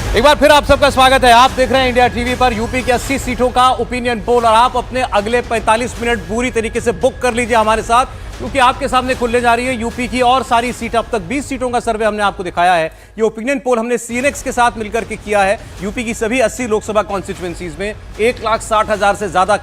एक बार फिर आप सबका स्वागत है। आप देख रहे हैं इंडिया टीवी पर यूपी की 80 सीटों का ओपिनियन पोल और आप अपने अगले 45 मिनट पूरी तरीके से बुक कर लीजिए हमारे साथ, क्योंकि आपके सामने खुलने जा रही है यूपी की और सारी सीट। अब तक 20 सीटों का सर्वे हमने आपको दिखाया है। ये ओपिनियन पोल हमने सीएनएक्स के साथ मिलकर के किया है। यूपी की सभी 80 लोकसभा कॉन्स्टिट्यूएंसीज में 1,60,000 से ज्यादा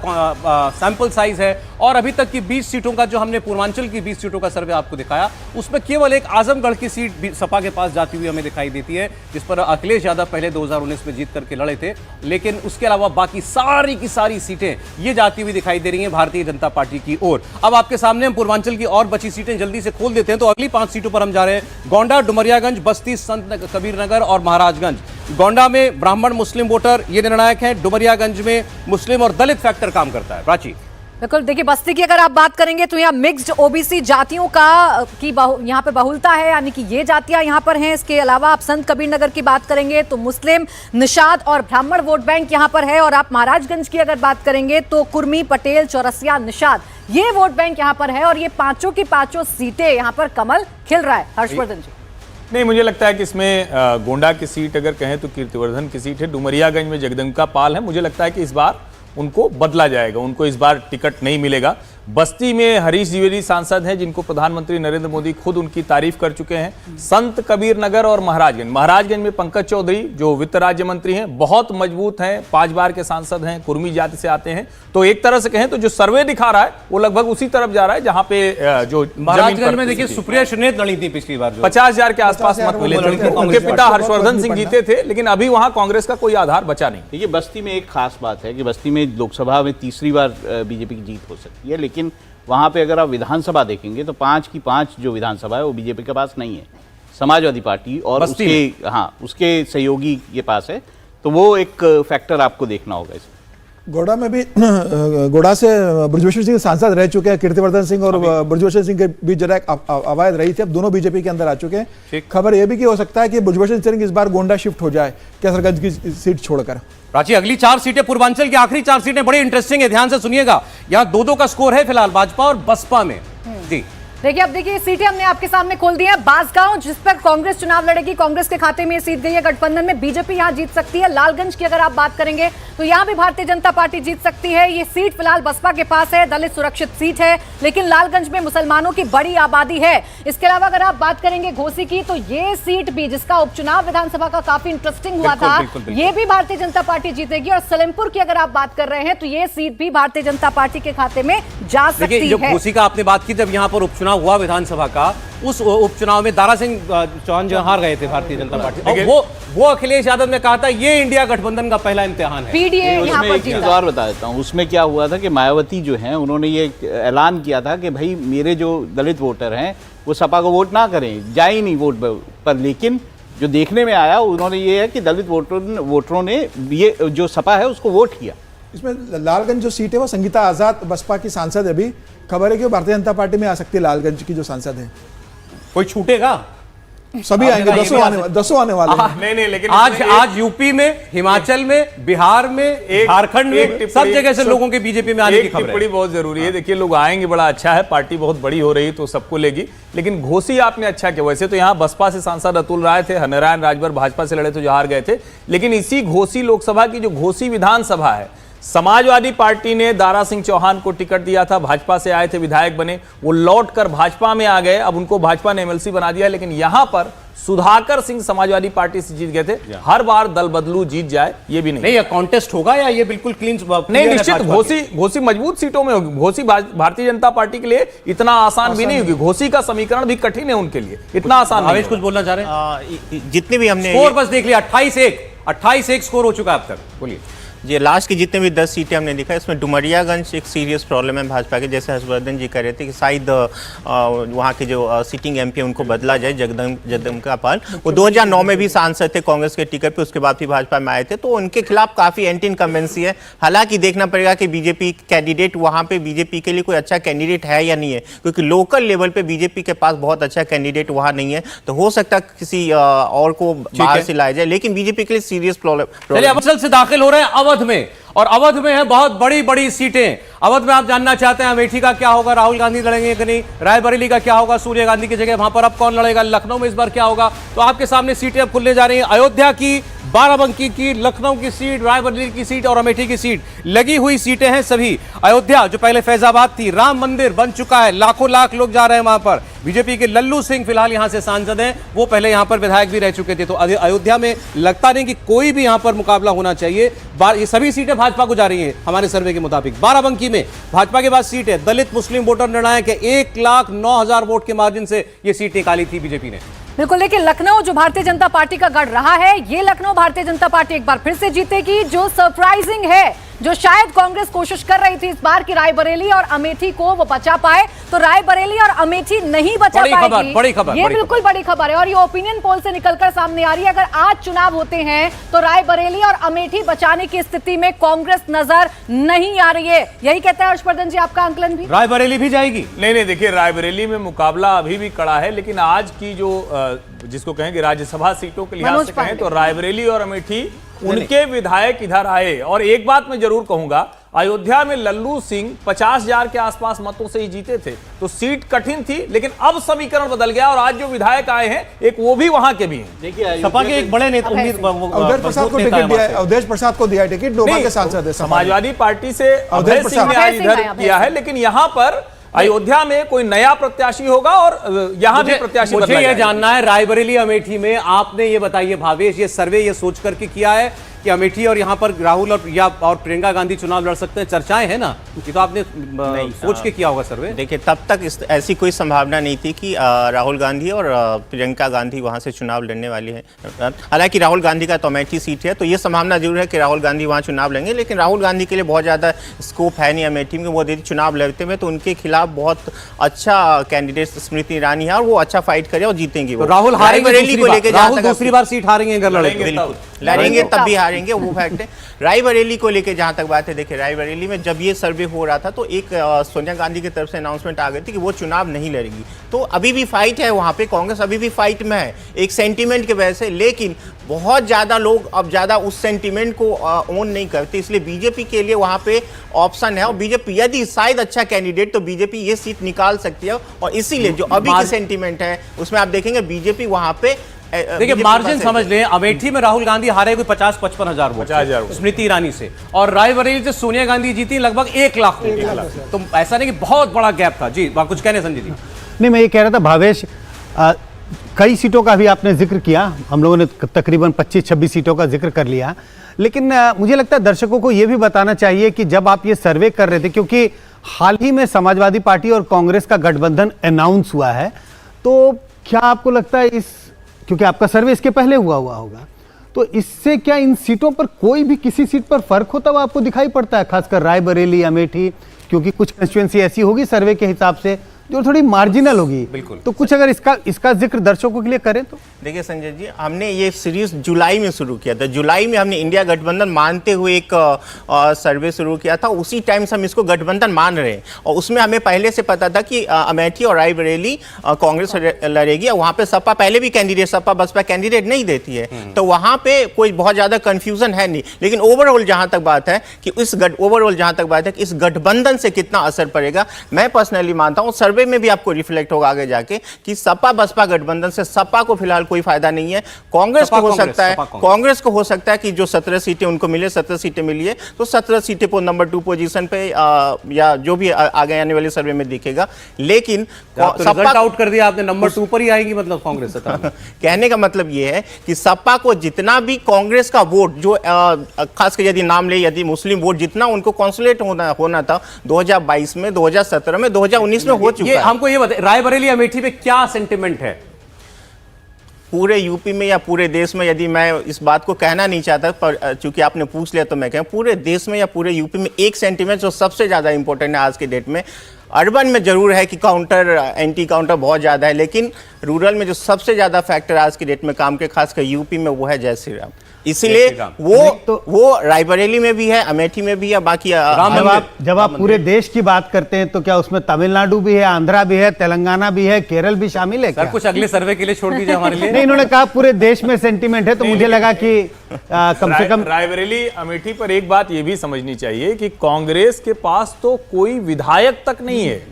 सैंपल साइज है और अभी तक की 20 सीटों का जो हमने पूर्वांचल की 20 सीटों का सर्वे आपको दिखाया, उसमें केवल एक आजमगढ़ की सीट सपा के पास जाती हुई हमें दिखाई देती है, जिस पर अखिलेश यादव पहले 2019 में जीत करके लड़े थे। लेकिन उसके अलावा बाकी सारी की सारी सीटें ये जाती हुई दिखाई दे रही हैं भारतीय जनता पार्टी की ओर। अब आपके सामने हम पूर्वांचल की और बची सीटें जल्दी से खोल देते हैं। तो अगली 5 सीटों पर हम जा रहे हैं। गोंडा, डुमरियागंज, बस्ती, संत कबीर नगर और महाराजगंज। गोंडा में ब्राह्मण मुस्लिम वोटर ये निर्णायक हैं। डुमरियागंज में मुस्लिम और दलित फैक्टर काम करता है। प्राची, बिल्कुल। देखिए, बस्ती की अगर आप बात करेंगे तो यहाँ मिक्स्ड ओबीसी जातियों का यहाँ पे बहुलता है, यानी कि ये जातियां यहाँ पर हैं। इसके अलावा आप संत कबीर नगर की बात करेंगे तो मुस्लिम, निषाद और ब्राह्मण वोट बैंक यहाँ पर है। और आप महाराजगंज की अगर बात करेंगे तो कुर्मी, पटेल, चौरसिया, निषाद, ये वोट बैंक यहाँ पर है। और ये पांचों की पांचों सीटें यहाँ पर कमल खिल रहा है। हर्षवर्धन जी, नहीं, मुझे लगता है कि इसमें गोंडा की सीट अगर कहें तो कीर्तिवर्धन की सीट है। डुमरियागंज में जगदम्बिका पाल है। मुझे लगता है कि इस बार उनको बदला जाएगा, उनको इस बार टिकट नहीं मिलेगा। बस्ती में हरीश द्विवेदी सांसद हैं, जिनको प्रधानमंत्री नरेंद्र मोदी खुद उनकी तारीफ कर चुके हैं। संत कबीर नगर और महाराजगंज में पंकज चौधरी जो वित्त राज्य मंत्री हैं, बहुत मजबूत हैं, 5 बार के सांसद हैं, कुर्मी जाति से आते हैं। तो एक तरह से कहें तो जो सर्वे दिखा रहा है वो लगभग उसी तरफ जा रहा है जहां पे जो महाराजगंज में देखिए सुप्रिया श्रीनेत लड़ी थी पिछली बार, 50,000 के आसपास मत मिले थे। उनके पिता हर्षवर्धन सिंह जीते थे, लेकिन अभी वहां कांग्रेस का कोई आधार बचा नहीं। देखिए, बस्ती में एक खास बात है कि बस्ती में लोकसभा में तीसरी बार बीजेपी की जीत हो सकती है, लेकिन वहाँ पे अगर आप विधानसभा देखेंगे तो 5 की 5 जो विधानसभा है वो बीजेपी के पास नहीं है, समाजवादी पार्टी और उसके सहयोगी के पास है। तो वो एक फैक्टर आपको देखना होगा इसमें। गोड़ा में भी गोड़ा से बृजभूषण सिंह सांसद रह चुके हैं। कीर्तिवर्धन सिंह और बृजभूषण सिंह के बीच जरा आवाज रही थी, अब दोनों बीजेपी के अंदर आ चुके हैं। खबर यह भी कि हो सकता है कि बृजभूषण सिंह इस बार गोंडा शिफ्ट हो जाए कैसरगंज की सीट छोड़कर। प्राची, अगली 4 सीटें पूर्वांचल की आखिरी 4 सीटें बड़ी इंटरेस्टिंग है, ध्यान से सुनिएगा। यहाँ 2-2 का स्कोर है फिलहाल भाजपा और बसपा में। जी देखिए, अब देखिए सीटें हमने आपके सामने खोल दी है। बांसगांव, जिस पर कांग्रेस चुनाव लड़ेगी, कांग्रेस के खाते में ये सीट गई है। गठबंधन में बीजेपी यहां जीत सकती है। लालगंज की अगर आप बात करेंगे तो यहां भी भारतीय जनता पार्टी जीत सकती है। ये सीट फिलहाल बसपा के पास है, दलित सुरक्षित सीट है, लेकिन लालगंज में मुसलमानों की बड़ी आबादी है। इसके अलावा अगर आप बात करेंगे घोसी की, तो ये सीट भी, जिसका उपचुनाव विधानसभा का काफी इंटरेस्टिंग हुआ था, ये भी भारतीय जनता पार्टी जीतेगी। और सलेमपुर की अगर आप बात कर रहे हैं तो ये सीट भी भारतीय जनता पार्टी के खाते में जा सकती है। घोसी का आपने बात की, जब यहाँ पर उपचुनाव हुआ विधानसभा का, उस उपचुनाव में दारा सिंह चौहान जो हार गए थे भारतीय जनता पार्टी, और वो अखिलेश यादव ने कहा था ये इंडिया गठबंधन का पहला इम्तिहान है। पीडीए यहाँ पर जीता। और बता देता हूँ उसमें क्या हुआ था कि मायावती जो हैं उन्होंने ये ऐलान किया था कि भाई मेरे जो दलित वोटर हैं वो सपा को वोट ना करें, जाए ही नहीं वोट पर। लेकिन जो देखने में आया उन्होंने ये है कि दलित वोटरों ने ये जो सपा है उसको वोट किया। इसमें लालगंज जो सीट है वो संगीता आजाद बसपा की सांसद है। अभी खबर है कि भारतीय जनता पार्टी में आ सकती है। लालगंज की जो सांसद है, कोई छूटेगा? सभी आएंगे, 10 आने वाले हैं। नहीं, लेकिन आज यूपी में, हिमाचल में, बिहार में, झारखंड में, सब जगह से लोगों के बीजेपी में आने की खबर है। टिप्पणी बहुत जरूरी है। देखिए, लोग आएंगे, बड़ा अच्छा है, पार्टी बहुत बड़ी हो रही तो सबको लेगी। लेकिन घोसी आपने अच्छा किया। वैसे तो यहाँ बसपा से सांसद अतुल राय थे, हरिनारायण राजभर भाजपा से लड़े तो जो हार गए थे। लेकिन इसी घोसी लोकसभा की जो घोसी विधानसभा है, समाजवादी पार्टी ने दारा सिंह चौहान को टिकट दिया था, भाजपा से आए थे, विधायक बने, वो लौट कर भाजपा में आ गए। अब उनको भाजपा ने एमएलसी बना दिया। लेकिन यहां पर सुधाकर सिंह समाजवादी पार्टी से जीत गए थे। हर बार दल बदलू जीत जाए ये भी नहीं। ये कॉन्टेस्ट होगा या ये बिल्कुल क्लीन? नहीं, निश्चित घोसी मजबूत सीटों में होगी। घोसी भारतीय जनता पार्टी के लिए इतना आसान भी नहीं होगी। घोसी का समीकरण भी कठिन है उनके लिए, इतना आसान नहीं। कुछ बोलना चाह रहे हैं? जितने भी हमने स्कोर बस देख लिया, 28-1 स्कोर हो चुका है अब तक। बोलिए ये लास्ट की जितने भी 10 सीटें हमने देखा, इसमें डुमरियागंज एक सीरियस प्रॉब्लम है भाजपा के। जैसे हर्षवर्धन जी कह रहे थे कि शायद वहाँ के जो सिटिंग एमपी उनको बदला जाए। जगदम्बिका पाल वो 2009 में भी सांसद थे कांग्रेस के टिकट पे, उसके बाद भी भाजपा में आए थे, तो उनके खिलाफ काफ़ी एंटी इनकम्बेंसी है। हालांकि देखना पड़ेगा कि बीजेपी कैंडिडेट वहाँ पे बीजेपी के लिए कोई अच्छा कैंडिडेट है या नहीं है, क्योंकि लोकल लेवल पे बीजेपी के पास बहुत अच्छा कैंडिडेट वहाँ नहीं है। तो हो सकता है किसी और को बाहर से लाया जाए, लेकिन बीजेपी के लिए सीरियस प्रॉब्लम। से दाखिल हो रहे हैं अवध में। और अवध में है बहुत बड़ी बड़ी सीटें। अवध में आप जानना चाहते हैं अमेठी का क्या होगा, राहुल गांधी लड़ेंगे कि नहीं, रायबरेली का क्या होगा, सोनिया गांधी की जगह वहां पर अब कौन लड़ेगा, लखनऊ में इस बार क्या होगा। तो आपके सामने सीटें अब खुलने जा रही हैं। अयोध्या की, बाराबंकी की, लखनऊ की सीट, रायबरेली की सीट और अमेठी की सीट, लगी हुई सीटें हैं सभी। अयोध्या जो पहले फैजाबाद थी, राम मंदिर बन चुका है, लाखों लाख लोग जा रहे हैं वहां पर। बीजेपी के लल्लू सिंह फिलहाल यहां से सांसद हैं, वो पहले यहां पर विधायक भी रह चुके थे। तो अयोध्या में लगता नहीं कि कोई भी यहां पर मुकाबला होना चाहिए। ये सभी सीटें भाजपा को जा रही हैं हमारे सर्वे के मुताबिक। बाराबंकी में भाजपा के पास सीट है, दलित मुस्लिम वोटर निर्णायक है, 1,09,000 वोट के मार्जिन से ये सीट निकाली थी बीजेपी ने। बिल्कुल, लेकिन लखनऊ जो भारतीय जनता पार्टी का गढ़ रहा है, ये लखनऊ भारतीय जनता पार्टी एक बार फिर से जीतेगी। जो सरप्राइजिंग है, जो शायद कांग्रेस कोशिश कर रही थी इस बार की रायबरेली और अमेठी को वो बचा पाए, तो रायबरेली और अमेठी नहीं बचा पाएगी। बड़ी खबर, ये बिल्कुल बड़ी खबर है और ये ओपिनियन पोल से निकलकर सामने आ रही है। अगर आज चुनाव होते हैं तो रायबरेली और अमेठी बचाने की स्थिति में कांग्रेस नजर नहीं आ रही है। यही कहता है हर्षवर्धन जी, आपका आंकलन भी? रायबरेली भी जाएगी? नहीं, देखिए रायबरेली में मुकाबला अभी भी कड़ा है, लेकिन आज की जो जिसको कहेंगे राज्यसभा सीटों के लिहाज से कहें तो रायबरेली और अमेठी उनके विधायक इधर आए। और एक बात मैं जरूर कहूंगा, अयोध्या में लल्लू सिंह 50,000 के आसपास मतों से ही जीते थे, तो सीट कठिन थी, लेकिन अब समीकरण बदल गया और आज जो विधायक आए हैं एक वो भी वहां के भी हैं। देखिए सपा के एक बड़े नेता अवधेश प्रसाद को टिकट दिया है, अवधेश प्रसाद को दिया है टिकट, डोमा के सांसद है। समाजवादी पार्टी से अवधेश सिंह ने आज इधर किया है, लेकिन यहां पर अयोध्या में कोई नया प्रत्याशी होगा और यहां भी प्रत्याशी मुझे यह जानना है, रायबरेली अमेठी में आपने ये बताइए भावेश, ये सर्वे ये सोच करके किया है कि अमेठी और यहां पर राहुल और प्रियंका गांधी चुनाव लड़ सकते हैं? चर्चाएं हैं ना, ये तो आपने सोच के किया होगा सर्वे। देखिए, तब तक ऐसी कोई संभावना नहीं थी कि राहुल गांधी और प्रियंका गांधी वहां से चुनाव लड़ने वाली है। हालांकि राहुल गांधी का तो अमेठी सीट है, तो ये संभावना जरूर है कि राहुल गांधी वहां चुनाव लड़ेंगे, लेकिन राहुल गांधी के लिए बहुत ज़्यादा स्कोप है नहीं अमेठी में। वो यदि चुनाव लड़ते हुए तो उनके खिलाफ बहुत अच्छा कैंडिडेट स्मृति ईरानी है और वो अच्छा फाइट करे और जीतेंगे। राहुल रायबरेली को लेकर दूसरी बार सीट हारेंगे अगर लड़ेंगे तब भी हारेंगे, वो फैक्ट है। रायबरेली को लेकर जहां तक बात है, देखिए रायबरेली में जब ये सर्वे हो रहा था तो एक सोनिया गांधी की तरफ से अनाउंसमेंट आ गई थी कि वो चुनाव नहीं लड़ेगी। तो अभी भी फाइट है वहां पे, कांग्रेस अभी भी फाइट में है एक सेंटीमेंट की वजह से, लेकिन बहुत ज्यादा लोग अब ज्यादा उस सेंटीमेंट को ओन नहीं करते, इसलिए बीजेपी के लिए वहां पे ऑप्शन है। और बीजेपी यदि शायद अच्छा कैंडिडेट तो बीजेपी ये सीट निकाल सकती है, और इसीलिए जो अभी की सेंटीमेंट है उसमें आप देखेंगे बीजेपी वहां पे देखिए मार्जिन समझ लें। अमेठी में राहुल गांधी हारे कोई 50-55 हजार वोट स्मृति ईरानी से, और रायबरेली से सोनिया गांधी जीती लगभग 1 लाख वोट। तो ऐसा नहीं कि बहुत बड़ा गैप था। जी कुछ कहने संजय जी? नहीं, मैं ये कह रहा था भावेश, कई सीटों का भी आपने जिक्र किया, हम लोगों ने तकरीबन 25-26 सीटों का जिक्र कर लिया, लेकिन मुझे लगता है दर्शकों को यह भी बताना चाहिए कि जब आप ये सर्वे कर रहे थे, क्योंकि हाल ही में समाजवादी पार्टी और कांग्रेस का गठबंधन अनाउंस हुआ है, तो क्या आपको लगता है क्योंकि आपका सर्वे इसके पहले हुआ होगा, तो इससे क्या इन सीटों पर कोई भी किसी सीट पर फर्क होता हुआ आपको दिखाई पड़ता है, खासकर रायबरेली, अमेठी? क्योंकि कुछ कंस्टिट्यूएंसी ऐसी होगी सर्वे के हिसाब से जो थोड़ी मार्जिनल होगी, बिल्कुल। तो कुछ अगर इसका जिक्र दर्शकों के लिए करें तो? देखिए संजय जी, हमने ये सीरीज जुलाई में शुरू किया था। जुलाई में हमने इंडिया गठबंधन मानते हुए एक सर्वे शुरू किया था। उसी टाइम से हम इसको गठबंधन मान रहे हैं, और उसमें हमें पहले से पता था कि अमेठी और रायबरेली कांग्रेस लड़ेगी, और वहाँ पे सपा पहले भी कैंडिडेट, सपा बसपा कैंडिडेट नहीं देती है, तो वहाँ पे कोई बहुत ज्यादा कंफ्यूजन है नहीं। लेकिन ओवरऑल जहां तक बात है कि इस गठबंधन से कितना असर पड़ेगा, मैं पर्सनली मानता हूँ सर्वे में भी आपको रिफ्लेक्ट होगा आगे जाके कि सपा बसपा गठबंधन से सपा को फिलहाल कोई फायदा नहीं है। कांग्रेस को हो सकता है कि जो 17 सीटें उनको मिले, 17 सीटें मिली है तो 17 सीटें पर नंबर 2 पोजीशन पे या जो भी आगे आने वाले सर्वे में दिखेगा। लेकिन सपा आउट कर दिया आपने, नंबर 2 पर ही आएगी मतलब कांग्रेस। कहने का मतलब यह है कि सपा को जितना भी कांग्रेस का वोट जो खासकर यदि नाम ले, यदि मुस्लिम वोट जितना उनको कॉन्सुलेट होना था 2022 में, 2017 में, 2019 में हो चुका है। हमको ये बताइए रायबरेली अमेठी में क्या सेंटिमेंट है पूरे यूपी में या पूरे देश में? यदि मैं इस बात को कहना नहीं चाहता, पर चूंकि आपने पूछ लिया तो मैं कहूं पूरे देश में या पूरे यूपी में एक सेंटिमेंट जो सबसे ज्यादा इंपॉर्टेंट है आज के डेट में, अर्बन में जरूर है कि काउंटर एंटी काउंटर बहुत ज्यादा है, लेकिन रूरल में जो सबसे ज्यादा फैक्टर आज की डेट में काम के, खासकर यूपी में, वो है जय श्री राम। इसीलिए वो रायबरेली में भी है, अमेठी में भी है, बाकी जब आप पूरे देश की बात करते हैं तो क्या उसमें तमिलनाडु भी है, आंध्रा भी है, तेलंगाना भी है, केरल भी शामिल है? सर कुछ अगले सर्वे के लिए छोड़ दीजिए हमारे लिए। नहीं, इन्होंने कहा पूरे देश में सेंटीमेंट है, तो मुझे लगा कि कम से कम रायबरेली अमेठी पर एक बात यह भी समझनी चाहिए कि कांग्रेस के पास तो कोई विधायक तक नहीं है।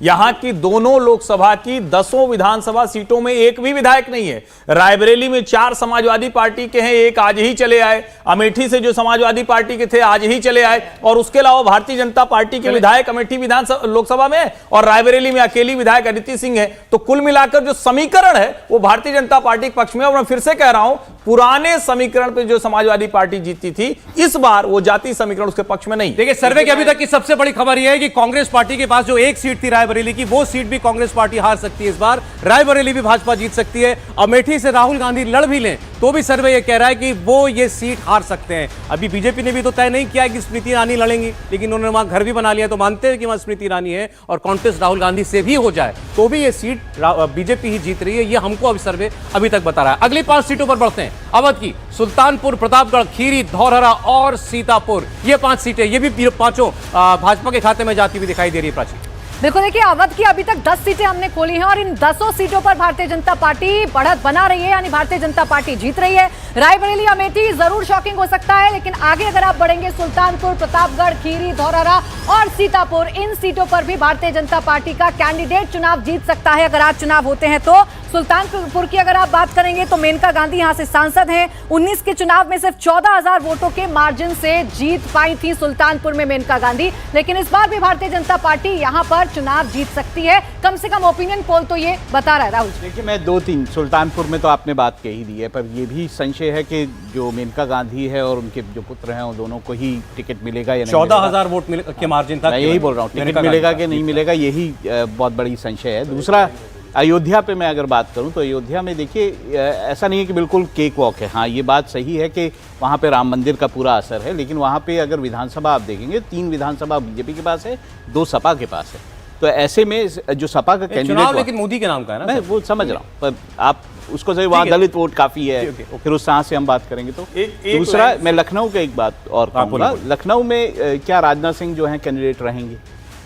यहां की दोनों लोकसभा की 10 विधानसभा सीटों में एक भी विधायक नहीं है। रायबरेली में 4 समाजवादी पार्टी के हैं, एक आज ही चले आए। अमेठी से जो समाजवादी पार्टी के थे आज ही चले आए, और उसके अलावा भारतीय जनता पार्टी के विधायक अमेठी विधानसभा लोकसभा में है और रायबरेली में अकेली विधायक अदिति सिंह है। तो कुल मिलाकर जो समीकरण है वो भारतीय जनता पार्टी के पक्ष में। और मैं फिर से कह रहा हूं, पुराने समीकरण पे जो समाजवादी पार्टी जीती थी, इस बार वो जातीय समीकरण उसके पक्ष में नहीं। देखिए, सर्वे की अभी तक की सबसे बड़ी खबर यह है कि कांग्रेस पार्टी के पास जो एक सीट थी रायबरेली की, वो सीट भी कांग्रेस पार्टी हार सकती है इस बार। रायबरेली भी भाजपा जीत सकती है। अमेठी से राहुल गांधी लड़ भी लें तो भी सर्वे यह कह रहा है कि वो ये सीट हार सकते हैं। अभी बीजेपी ने भी तो तय नहीं किया कि स्मृति ईरानी लड़ेंगी, लेकिन उन्होंने वहां घर भी बना लिया, तो मानते हैं कि वहां स्मृति ईरानी है और कॉन्टेस्ट राहुल गांधी से भी हो जाए तो भी ये सीट बीजेपी ही जीत रही है। ये हमको अभी सर्वे अभी तक बता रहा है। अगली 5 सीटों पर बढ़ते हैं। अवध की सुल्तानपुर, प्रतापगढ़, खीरी, धौरहरा और सीतापुर, ये 5 सीटें, ये भी पांचों भाजपा के खाते में जाती हुई दिखाई दे रही है। प्राची, देखो देखिए, अवध की अभी तक 10 सीटें हमने खोली हैं और इन 10 सीटों पर भारतीय जनता पार्टी बढ़त बना रही है, यानी भारतीय जनता पार्टी जीत रही है। रायबरेली, अमेठी जरूर शॉकिंग हो सकता है, लेकिन आगे अगर आप बढ़ेंगे, सुल्तानपुर, प्रतापगढ़, खीरी, धौरहरा और सीतापुर, इन सीटों पर भी भारतीय जनता पार्टी का कैंडिडेट चुनाव जीत सकता है अगर आज चुनाव होते हैं तो। सुल्तानपुर की अगर आप बात करेंगे तो मेनका गांधी यहां से सांसद हैं। 19 के चुनाव में सिर्फ 14,000 वोटों के मार्जिन से जीत पाई थी सुल्तानपुर में मेनका गांधी, लेकिन इस बार भी भारतीय जनता पार्टी यहां पर चुनाव जीत सकती है। कम से कम ओपिनियन पोल तो ये बता रहा है। राहुल, देखिए, मैं 2-3 सुल्तानपुर में तो आपने बात कही दी है, पर यह भी संशय है कि जो मेनका गांधी है और उनके जो पुत्र हैं, वो दोनों को ही टिकट मिलेगा या नहीं। 14,000 वोट के मार्जिन था। मैं यही बोल रहा हूँ, टिकट मिलेगा कि नहीं मिलेगा, यही बहुत बड़ी संशय है। दूसरा, अयोध्या पे मैं अगर बात करूं तो अयोध्या में देखिए, ऐसा नहीं है कि बिल्कुल केक वॉक है। हाँ, ये बात सही है कि वहाँ पे राम मंदिर का पूरा असर है, लेकिन वहाँ पे अगर विधानसभा आप देखेंगे, 3 विधानसभा बीजेपी के पास है, 2 सपा के पास है। तो ऐसे में जो सपा का कैंडिडेट, लेकिन मोदी के नाम का है ना, मैं वो समझ रहा हूँ, पर आप उसको सही, वहाँ दलित वोट काफ़ी है, फिर उस तरह से हम बात करेंगे। तो दूसरा, मैं लखनऊ का एक बात और कहूँगा, लखनऊ में क्या राजनाथ सिंह जो है कैंडिडेट रहेंगे,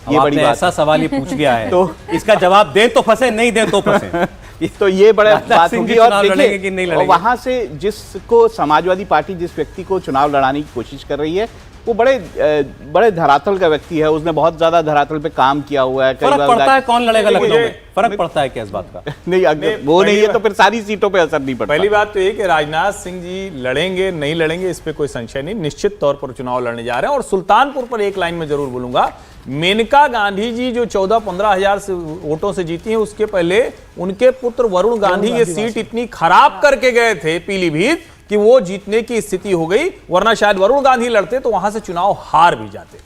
ये बड़ी बात। ऐसा सवाल ये पूछ लिया है तो इसका जवाब दें तो फंसे, नहीं दें तो फंसे। तो ये बड़ा बात होगी। और देखिए, वहां से जिसको समाजवादी पार्टी जिस व्यक्ति को चुनाव लड़ाने की कोशिश कर रही है, वो बड़े धरातल का व्यक्ति है, उसने बहुत ज्यादा धरातल पे काम किया हुआ है। फर्क पड़ता है कौन लड़ेगा लखनऊ में? फर्क पड़ता है क्या इस बात का? नहीं, अगर वो नहीं है तो फिर सारी सीटों पे असर नहीं पड़ता। पहली बात तो ये कि राजनाथ सिंह जी लड़ेंगे नहीं लड़ेंगे, इस पे कोई संशय नहीं, निश्चित तौर पर चुनाव लड़ने जा रहे हैं। और सुल्तानपुर पर एक लाइन में जरूर बोलूंगा, मेनका गांधी जी जो 14-15 हजार से वोटों से जीती हैं, उसके पहले उनके पुत्र वरुण गांधी ये सीट इतनी खराब करके गए थे पीलीभीत कि वो जीतने की स्थिति हो गई, वरना शायद वरुण गांधी लड़ते तो वहां से चुनाव हार भी जाते।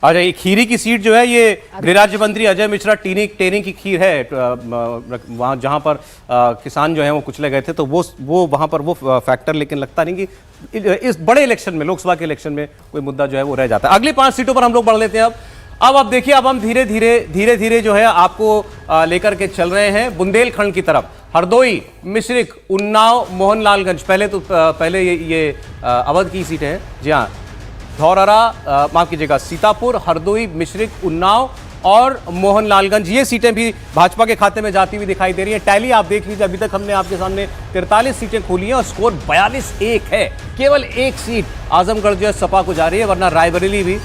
अच्छा, ये खीरी की सीट जो है, ये गृह राज्य मंत्री अजय मिश्रा टेनी की खीर है, वहां जहां पर किसान जो है वो कुचले गए थे, तो वो वहां पर वो फैक्टर, लेकिन लगता नहीं कि इस बड़े इलेक्शन में, लोकसभा के इलेक्शन में कोई मुद्दा जो है वो रह जाता है। अगली 5 सीटों पर हम लोग बढ़ लेते हैं। अब देखिए, अब हम धीरे धीरे जो है आपको लेकर के चल रहे हैं बुंदेलखंड की तरफ। हरदोई, मिश्रिक, उन्नाव, मोहनलालगंज, पहले ये अवध की सीटें हैं। जी हाँ, धौरहरा, माफ कीजिएगा, सीतापुर, हरदोई, मिश्रिक, उन्नाव और मोहनलालगंज, ये सीटें भी भाजपा के खाते में जाती हुई दिखाई दे रही है। टैली आप देख लीजिए, अभी तक हमने आपके सामने 43 सीटें खोली हैं और स्कोर 42-1 है। केवल एक सीट आजमगढ़ जो है सपा को जा रही है, वरना रायबरेली भी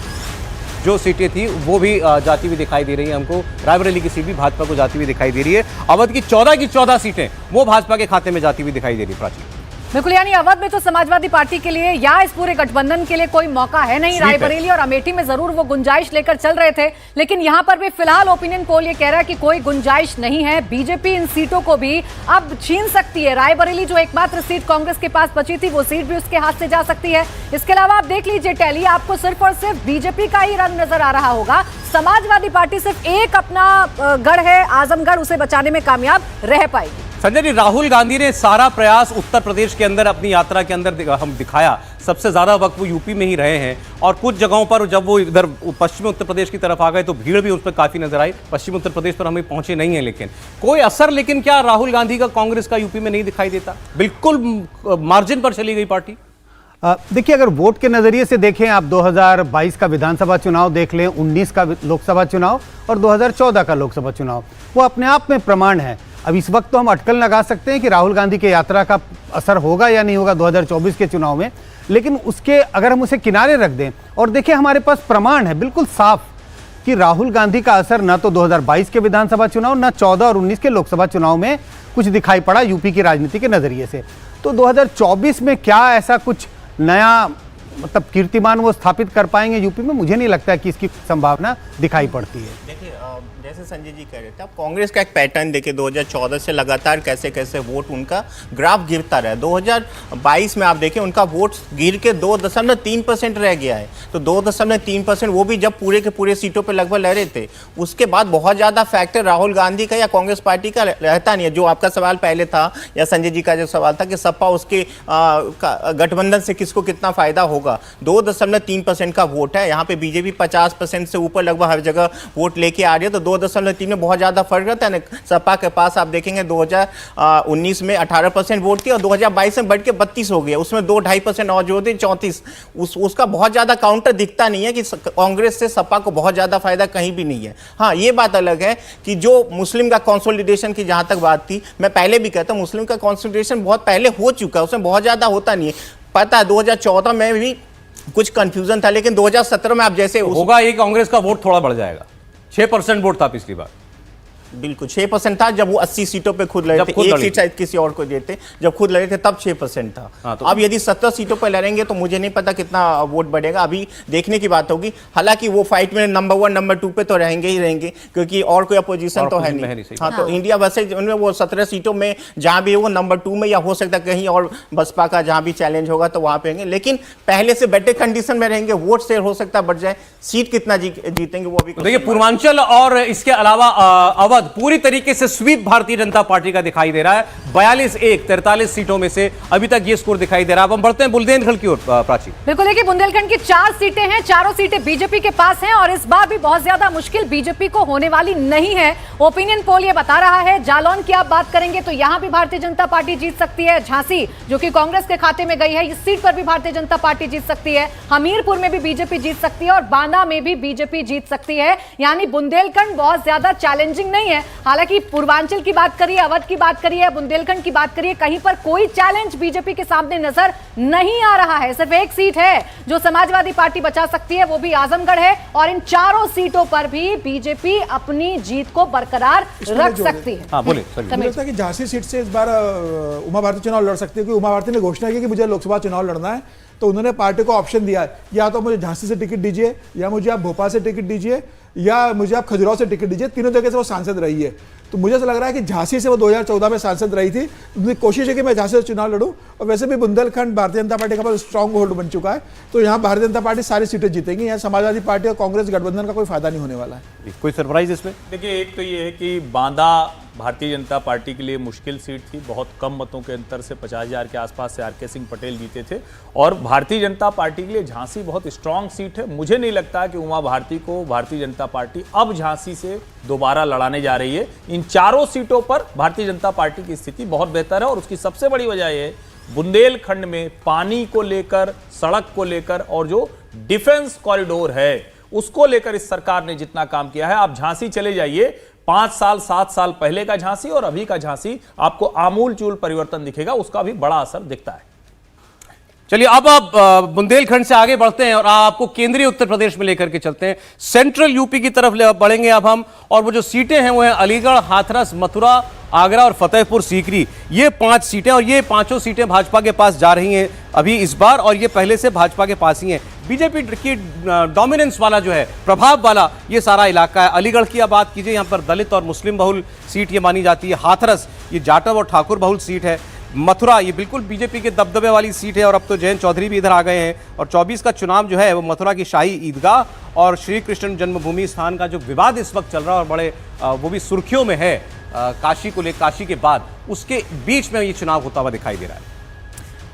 जो सीटें थी वो भी जाती हुई दिखाई दे रही है हमको। रायबरेली की सीट भी भाजपा को जाती हुई दिखाई दे रही है। अवध की 14 सीटें वो भाजपा के खाते में जाती हुई दिखाई दे रही है। प्राची, बिल्कुल, यानी अवध में तो समाजवादी पार्टी के लिए या इस पूरे गठबंधन के लिए कोई मौका है नहीं। रायबरेली और अमेठी में जरूर वो गुंजाइश लेकर चल रहे थे, लेकिन यहां पर भी फिलहाल ओपिनियन पोल ये कह रहा है कि कोई गुंजाइश नहीं है। बीजेपी इन सीटों को भी अब छीन सकती है। रायबरेली जो एकमात्र सीट कांग्रेस के पास बची थी, वो सीट भी उसके हाथ से जा सकती है। इसके अलावा आप देख लीजिए टैली, आपको सिर्फ और सिर्फ बीजेपी का ही रंग नजर आ रहा होगा। समाजवादी पार्टी सिर्फ एक अपना गढ़ है आजमगढ़, उसे बचाने में कामयाब रह पाएगी। संजय जी, राहुल गांधी ने सारा प्रयास उत्तर प्रदेश के अंदर अपनी यात्रा के अंदर हम दिखाया। सबसे ज्यादा वक्त वो यूपी में ही रहे हैं और कुछ जगहों पर जब वो इधर पश्चिमी उत्तर प्रदेश की तरफ आ गए तो भीड़ भी उस पर काफी नजर आई। पश्चिमी उत्तर प्रदेश पर हमें पहुंचे नहीं है, लेकिन कोई असर, लेकिन क्या राहुल गांधी का कांग्रेस का यूपी में नहीं दिखाई देता? बिल्कुल मार्जिन पर चली गई पार्टी। देखिए, अगर वोट के नजरिए से देखें, आप 2022 का विधानसभा चुनाव देख लें, 19 का लोकसभा चुनाव और 2014 का लोकसभा चुनाव, वो अपने आप में प्रमाण है। अब इस वक्त तो हम अटकल लगा सकते हैं कि राहुल गांधी की यात्रा का असर होगा या नहीं होगा 2024 के चुनाव में, लेकिन उसके अगर हम उसे किनारे रख दें और देखें, हमारे पास प्रमाण है बिल्कुल साफ कि राहुल गांधी का असर ना तो 2022 के विधानसभा चुनाव, ना 14 और 19 के लोकसभा चुनाव में कुछ दिखाई पड़ा यूपी की राजनीति के नजरिए से। तो 2024 में क्या ऐसा कुछ नया मतलब कीर्तिमान वो स्थापित कर पाएंगे यूपी में? मुझे नहीं लगता कि इसकी संभावना दिखाई पड़ती है। देखिए, जैसे संजय जी कह रहे थे, अब कांग्रेस का एक पैटर्न देखिए 2014 से लगातार कैसे कैसे वोट उनका ग्राफ गिरता रहा। 2022 में आप देखें उनका वोट गिर के 2.3% रह गया है। तो 2.3%, वो भी जब पूरे के पूरे सीटों पे लगभग लड़ रहे थे। उसके बाद बहुत ज़्यादा फैक्टर राहुल गांधी का या कांग्रेस पार्टी का रहता नहीं है। जो आपका सवाल पहले था या संजय जी का जो सवाल था कि सपा उसके गठबंधन से किसको कितना फायदा होगा, 2.3% का वोट है। यहाँ पे बीजेपी 50% से ऊपर लगभग हर जगह वोट लेके आ रही है। तो 2.3 में बहुत ज्यादा फर्क रहता है ना। सपा के पास आप देखेंगे 2019 में 18% वोट थी और 2022 में बढ़ के 32 हो गया। उसमें 2-2.5% और जो थे 34। उसका बहुत ज्यादा काउंटर दिखता नहीं है कि कांग्रेस से सपा को बहुत ज्यादा फायदा कहीं भी नहीं है। हाँ, ये बात अलग है कि जो मुस्लिम का कंसोलिडेशन की जहां तक बात थी, मैं पहले भी कहता हूं मुस्लिम का कंसोलिडेशन बहुत पहले हो चुका है, उसमें बहुत ज्यादा होता नहीं है। पता है 2014 में भी कुछ कंफ्यूजन था, लेकिन 2017 में आप जैसे होगा ये कांग्रेस का वोट थोड़ा बढ़ जाएगा। 6% वोट था पिछली बार, बिल्कुल 6% था जब वो 80 सीटों पे खुद लड़े थे। एक सीट शायद किसी और को देते, जब खुद लड़े थे तब 6% था। हाँ, तो अब यदि 17 सीटों पे लड़ेंगे तो मुझे नहीं पता कितना वोट बढ़ेगा, अभी देखने की बात होगी। हालांकि वो फाइट में नंबर 1 नंबर 2 पे तो रहेंगे ही रहेंगे, क्योंकि और कोई अपोजिशन तो है नहीं। हाँ, तो इंडिया वैसे उनमें वो 17 सीटों में जहां भी वो नंबर 2 में, या हो सकता है कहीं और बसपा का जहां भी चैलेंज होगा तो वहां पे होंगे, लेकिन पहले से बेटर कंडीशन में रहेंगे। वोट शेयर हो सकता है बढ़ जाए, सीट कितना जीतेंगे वो अभी देखिए। पूर्वांचल और इसके अलावा अवध पूरी तरीके से स्वीप भारतीय जनता पार्टी का दिखाई दे रहा है। 42-1 43 सीटों में से अभी तक ये स्कोर दिखाई दे रहा है। अब हम बढ़ते हैं बुंदेलखंड की ओर। प्राची, बिल्कुल, देखिए बुंदेलखंड की 4 सीटें हैं, चारों सीटें बीजेपी के पास हैं और इस बार भी बहुत ज्यादा मुश्किल बीजेपी को होने वाली नहीं है। ओपिनियन पोल ये बता रहा है। जालौन की आप बात करेंगे तो यहां भी भारतीय जनता पार्टी जीत सकती है। झांसी जो कि कांग्रेस के खाते में गई है, इस सीट पर भी भारतीय जनता पार्टी जीत सकती है। हमीरपुर में भी बीजेपी जीत सकती है और बांदा में भी बीजेपी जीत सकती है। यानी बुंदेलखंड बहुत ज्यादा चैलेंजिंग नहीं है। हालांकि पूर्वांचल की बात करिए, अवध की बात करिए, बुंदेलखंड की बात करिए, कहीं पर कोई चैलेंज बीजेपी के सामने नजर नहीं आ रहा है। सिर्फ एक सीट है जो समाजवादी पार्टी बचा सकती है, वो भी आजमगढ़ है। और इन चारों सीटों पर भी बीजेपी अपनी जीत को बरकरार रख सकती है। हाँ, बोले। मुझे लगता है कि झांसी सीट से इस बार उमा भारती चुनाव लड़ सकती है, क्योंकि उमा भारती ने घोषणा की कि मुझे लोकसभा चुनाव लड़ना है। तो उन्होंने पार्टी को ऑप्शन दिया, या तो मुझे झांसी से टिकट दीजिए, या मुझे आप भोपाल से टिकट दीजिए, या मुझे आप खजुराहो से टिकट दीजिए। तीनों जगह से वो सांसद रही है। तो मुझे ऐसा लग रहा है कि झांसी से वो 2014 में सांसद रही थी। उनकी कोशिश है कि मैं झांसी से चुनाव लड़ूं। और वैसे भी बुंदेलखंड भारतीय जनता पार्टी का बहुत स्ट्रांग होल्ड बन चुका है। तो यहाँ भारतीय जनता पार्टी सारी सीटें जीतेंगी। यहाँ समाजवादी पार्टी और कांग्रेस गठबंधन का कोई फायदा नहीं होने वाला है। कोई सरप्राइज इसमें? देखिए, एक तो ये है कि बांदा भारतीय जनता पार्टी के लिए मुश्किल सीट थी। बहुत कम मतों के अंतर से 50,000 के आसपास से आर.के. सिंह पटेल जीते थे। और भारतीय जनता पार्टी के लिए झांसी बहुत स्ट्रांग सीट है। मुझे नहीं लगता कि उमा भारती को भारतीय जनता पार्टी अब झांसी से दोबारा लड़ाने जा रही है। इन चारों सीटों पर भारतीय जनता पार्टी की स्थिति बहुत बेहतर है। और उसकी सबसे बड़ी वजह यह है, बुंदेलखंड में पानी को लेकर, सड़क को लेकर और जो डिफेंस कॉरिडोर है उसको लेकर इस सरकार ने जितना काम किया है। आप झांसी चले जाइए, 5 साल 7 साल पहले का झांसी और अभी का झांसी, आपको आमूल चूल परिवर्तन दिखेगा। उसका भी बड़ा असर दिखता है। चलिए, अब आप बुंदेलखंड से आगे बढ़ते हैं और आपको केंद्रीय उत्तर प्रदेश में लेकर के चलते हैं। सेंट्रल यूपी की तरफ बढ़ेंगे अब हम। और वो जो सीटें हैं वो हैं अलीगढ़, हाथरस, मथुरा, आगरा और फतेहपुर सीकरी। ये 5 सीटें, और ये पांचों सीटें भाजपा के पास जा रही हैं अभी इस बार, और ये पहले से भाजपा के पास ही हैं। बीजेपी की डोमिनेंस वाला जो है, प्रभाव वाला ये सारा इलाका है। अलीगढ़ की आप बात कीजिए, यहाँ पर दलित और मुस्लिम बहुल सीट ये मानी जाती है। हाथरस ये जाटव और ठाकुर बहुल सीट है। मथुरा ये बिल्कुल बीजेपी के दबदबे वाली सीट है और अब तो जयंत चौधरी भी इधर आ गए हैं। और 24 का चुनाव जो है वो मथुरा की शाही ईदगाह और श्री कृष्ण जन्मभूमि स्थान का जो विवाद इस वक्त चल रहा है और बड़े वो भी सुर्खियों में है, काशी को ले, काशी के बाद उसके बीच में ये चुनाव होता हुआ दिखाई दे रहा है।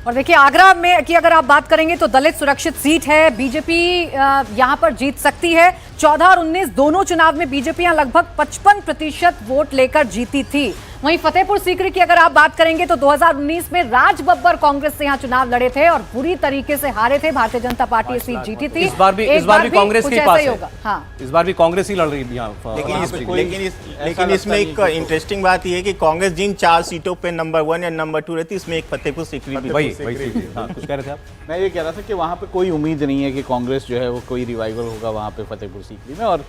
और देखिए, आगरा में की अगर आप बात करेंगे तो दलित सुरक्षित सीट है, बीजेपी यहां पर जीत सकती है। 14 और 19 दोनों चुनाव में बीजेपी यहां लगभग 55% वोट लेकर जीती थी। वहीं फतेहपुर सीकरी की अगर आप बात करेंगे तो 2019 में राज बब्बर कांग्रेस से यहाँ चुनाव लड़े थे और बुरी तरीके से हारे थे। भारतीय जनता पार्टी ये सीट जीती थी। इस बार भी कांग्रेस कुछ के ऐसा पास ही है। होगा। हाँ, इस बार भी कांग्रेस ही लड़ रही है यहाँ। लेकिन इसमें एक इंटरेस्टिंग बात यह है कि कांग्रेस जिन 4 सीटों पे नंबर 1 या नंबर 2 रहती है, इसमें एक फतेहपुर सीकरी भी वही कुछ कह रहे थे आप? मैं ये कह रहा था कि वहाँ पे कोई उम्मीद नहीं है कि कांग्रेस जो है वो कोई रिवाइवल होगा वहाँ पे फतेहपुर सीकरी में। और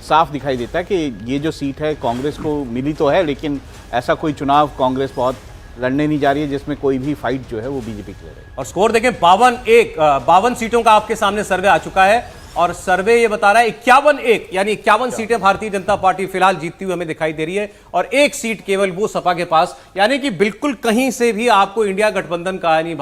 साफ दिखाई देता है कि ये जो सीट है कांग्रेस को मिली तो है, लेकिन ऐसा कोई चुनाव कांग्रेस बहुत लड़ने नहीं जा रही है जिसमें कोई भी फाइट जो है वो बीजेपी की लड़े। और स्कोर देखें 52 सीटों का आपके सामने सर्वे आ चुका है और सर्वे ये बता रहा है 51 यानी 51 सीटें भारतीय जनता पार्टी फिलहाल जीतती हुई हमें दिखाई दे रही है और एक सीट केवल वो सपा के पास, यानी कि बिल्कुल कहीं से भी आपको इंडिया गठबंधन का यानी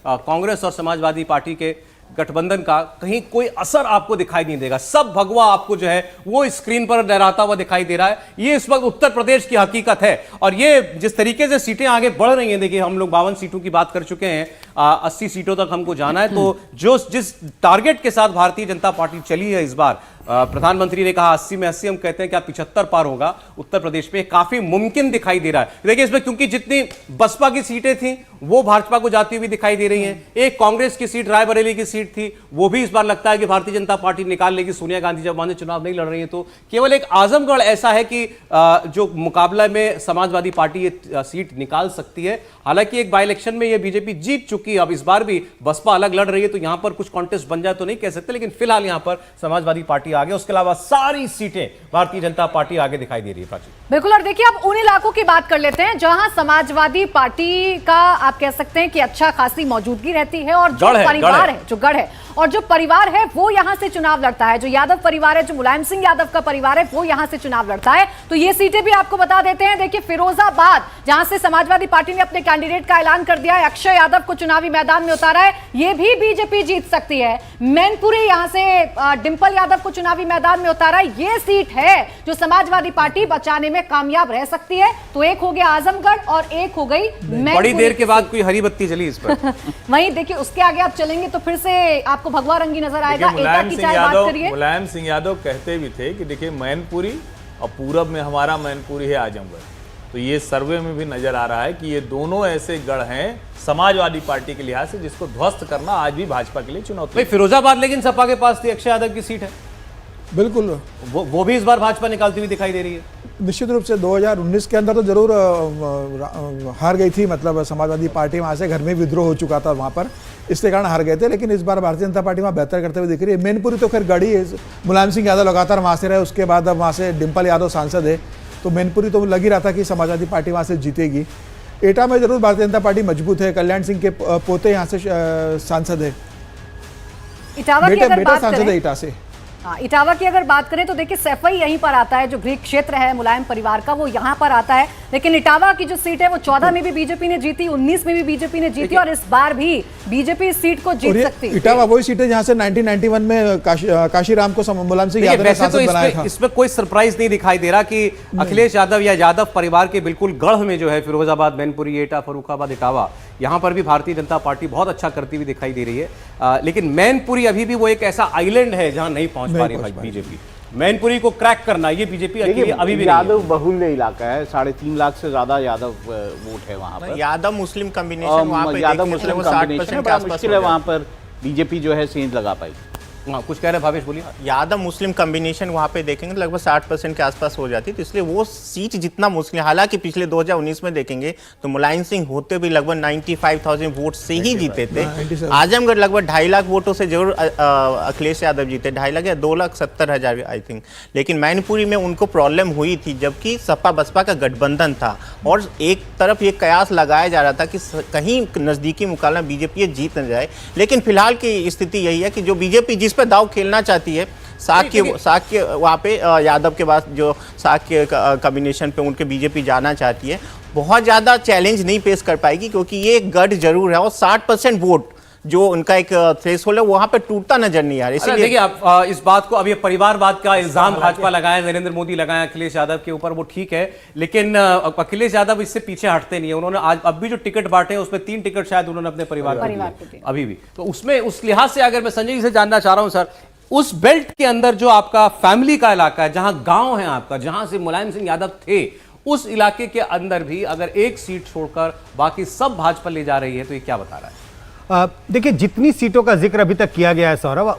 कांग्रेस और समाजवादी पार्टी के गठबंधन का कहीं कोई असर आपको दिखाई नहीं देगा। सब भगवा आपको जो है वो स्क्रीन पर लहराता हुआ दिखाई दे रहा है। ये इस वक्त उत्तर प्रदेश की हकीकत है और ये जिस तरीके से सीटें आगे बढ़ रही हैं, देखिए हम लोग 52 सीटों की बात कर चुके हैं, 80 सीटों तक हमको जाना है। तो जो जिस टारगेट के साथ भारतीय जनता पार्टी चली है इस बार, प्रधानमंत्री ने कहा 80 में 80, हम कहते हैं कि 75 पार होगा उत्तर प्रदेश में, काफी मुमकिन दिखाई दे रहा है। देखिए इसमें क्योंकि जितनी बसपा की सीटें थी वो भाजपा को जाती हुई दिखाई दे रही हैं, एक कांग्रेस की सीट रायबरेली की सीट थी वो भी इस बार लगता है कि भारतीय जनता पार्टी निकाल लेगी। सोनिया गांधी जब वहां चुनाव नहीं लड़ रही है तो केवल एक आजमगढ़ ऐसा है कि जो मुकाबला में समाजवादी पार्टी ये सीट निकाल सकती है। हालांकि एक बाई इलेक्शन में ये बीजेपी जीत चुकी है, अब इस बार भी बसपा अलग लड़ रही है तो यहां पर कुछ कॉन्टेस्ट बन जाए तो नहीं कह सकते, लेकिन फिलहाल यहां पर समाजवादी पार्टी आगे, उसके अलावा सारी सीटें भारतीय जनता पार्टी आगे दिखाई दे रही है। प्राची बिल्कुल। और देखिए अब उन इलाकों की बात कर लेते हैं जहां समाजवादी पार्टी का आप कह सकते हैं कि अच्छा खासी मौजूदगी रहती है और जो परिवार है, जो गढ़ है और जो परिवार है वो यहां से चुनाव लड़ता है। जो यादव परिवार है, जो मुलायम सिंह यादव का परिवार है, वो यहां से चुनाव लड़ता है। तो ये सीटें भी आपको बता देते हैं। देखिए फिरोजाबाद, जहां से समाजवादी पार्टी ने अपने कैंडिडेट का ऐलान कर दिया है, अक्षय यादव को चुनावी मैदान में उतारा है, ये भी बीजेपी जीत सकती है। मैनपुरी, यहां से डिंपल यादव को चुनावी मैदान में उतारा है, ये सीट है जो समाजवादी पार्टी बचाने में कामयाब रह सकती है। तो एक हो गया आजमगढ़ और एक हो गई मैनपुरी। बड़ी देर के बाद कोई हरी बत्ती जली इस पर। वहीं देखिए उसके आगे आप चलेंगे तो फिर से आपको भगवा रंगी नजर आएगा। मुलायम सिंह यादव कहते भी थे कि देखिए मैनपुरी और पूरब में हमारा मैनपुरी है आजमगढ़, तो ये सर्वे में भी नजर आ रहा है कि ये दोनों ऐसे गढ़ हैं समाजवादी पार्टी के लिहाज से जिसको ध्वस्त करना आज भी भाजपा के लिए चुनौती। फिरोजाबाद लेकिन सपा के पास थी, अक्षय यादव की सीट है, बिल्कुल वो भी इस बार भाजपा निकालती हुई दिखाई दे रही है। निश्चित रूप से 2019 के अंदर तो जरूर हार गई थी, मतलब समाजवादी पार्टी वहाँ से घर में विद्रोह हो चुका था वहाँ पर, इसके कारण हार गए थे। लेकिन इस बार भारतीय जनता पार्टी वहाँ बेहतर करते हुए दिख रही है। मैनपुरी तो खैर गढ़ी है, मुलायम सिंह यादव लगातार वहाँ से रहे, उसके बाद अब वहाँ से डिंपल यादव सांसद है, तो मैनपुरी तो लग ही रहा था कि समाजवादी पार्टी वहाँ से जीतेगी। एटा में जरूर भारतीय जनता पार्टी मजबूत है, कल्याण सिंह के पोते यहाँ से सांसद है, बेटा सांसद है एटा से। इटावा की अगर बात करें तो देखिए सैफई यहीं पर आता है, जो गृह क्षेत्र है मुलायम परिवार का वो यहां पर आता है। लेकिन इटावा की जो सीट है वो 14 में भी बीजेपी ने जीती, 19 में भी बीजेपी ने जीती और इस बार भी बीजेपी इस सीट को जीत सकती है। इटावा वही सीट है जहां से 1991 में काशीराम को मुलायम सिंह यादव ने सांसद बनाया था। इसमें कोई सरप्राइज नहीं दिखाई दे रहा कि अखिलेश यादव या यादव परिवार के बिल्कुल गढ़ में जो है फिरोजाबाद, मैनपुरी, एटा, फर्रुखाबाद, इटावा, यहां पर भी भारतीय जनता पार्टी बहुत अच्छा करती हुई दिखाई दे रही है। लेकिन मैनपुरी अभी भी वो एक ऐसा आइलैंड है जहां नहीं पहुंच पा रही बीजेपी। मैनपुरी को क्रैक करना ये बीजेपी अभी भी यादव बहुल्य इलाका है, 3.5 लाख से ज्यादा यादव वोट है वहाँ पर। यादव मुस्लिम कॉम्बिनेशन वहाँ पे यादव मुस्लिम कॉम्बिनेशन के आसपास है, वहाँ पर बीजेपी जो है सेंध लगा पाई। हाँ, कुछ कह रहे भावेश, बोलिए। यादव मुस्लिम कॉम्बिनेशन वहाँ पे देखेंगे तो लगभग 60% के आसपास हो जाती है, तो इसलिए वो सीट जितना मुश्किल, हालांकि पिछले 2019 में देखेंगे तो मुलायम सिंह होते भी लगभग 95,000 वोट से ही जीते थे। आजमगढ़ लगभग 2.5 लाख वोटों से जरूर अखिलेश यादव जीते, 2.5 लाख या 2,70,000 आई थिंक। लेकिन मैनपुरी में उनको प्रॉब्लम हुई थी जबकि सपा बसपा का गठबंधन था और एक तरफ ये कयास लगाया जा रहा था कि कहीं नजदीकी मुकाबला बीजेपी जीत न जाए। लेकिन फिलहाल की स्थिति यही है कि जो बीजेपी जिस पे दाव खेलना चाहती है, साक्य वहाँ पे यादव के बाद जो साक्य कॉम्बिनेशन पे उनके बीजेपी जाना चाहती है, बहुत ज़्यादा चैलेंज नहीं पेश कर पाएगी क्योंकि ये एक गढ़ जरूर है और 60% वोट जो उनका एक थ्रेशोल्ड है वहाँ पे टूटता नजर नहीं आ रहा। इसलिए देखिए आप इस बात को, अब ये परिवारवाद का इल्जाम भाजपा लगाया, नरेंद्र मोदी लगाया अखिलेश यादव के ऊपर, वो ठीक है, लेकिन अखिलेश यादव इससे पीछे हटते नहीं है। उन्होंने आज अब भी जो टिकट बांटे हैं उसमें 3 टिकट शायद उन्होंने अपने परिवार को दिए अभी भी। तो उसमें उस लिहाज से अगर मैं संजय जी से जानना चाह रहा हूं सर, उस बेल्ट के अंदर जो आपका फैमिली का इलाका है, जहां गांव है आपका, जहां से मुलायम सिंह यादव थे, उस इलाके के अंदर भी अगर एक सीट छोड़कर बाकी सब भाजपा ले जा रही है तो ये क्या बता रहा है? देखिए, जितनी सीटों का जिक्र अभी तक किया गया है सौरभ,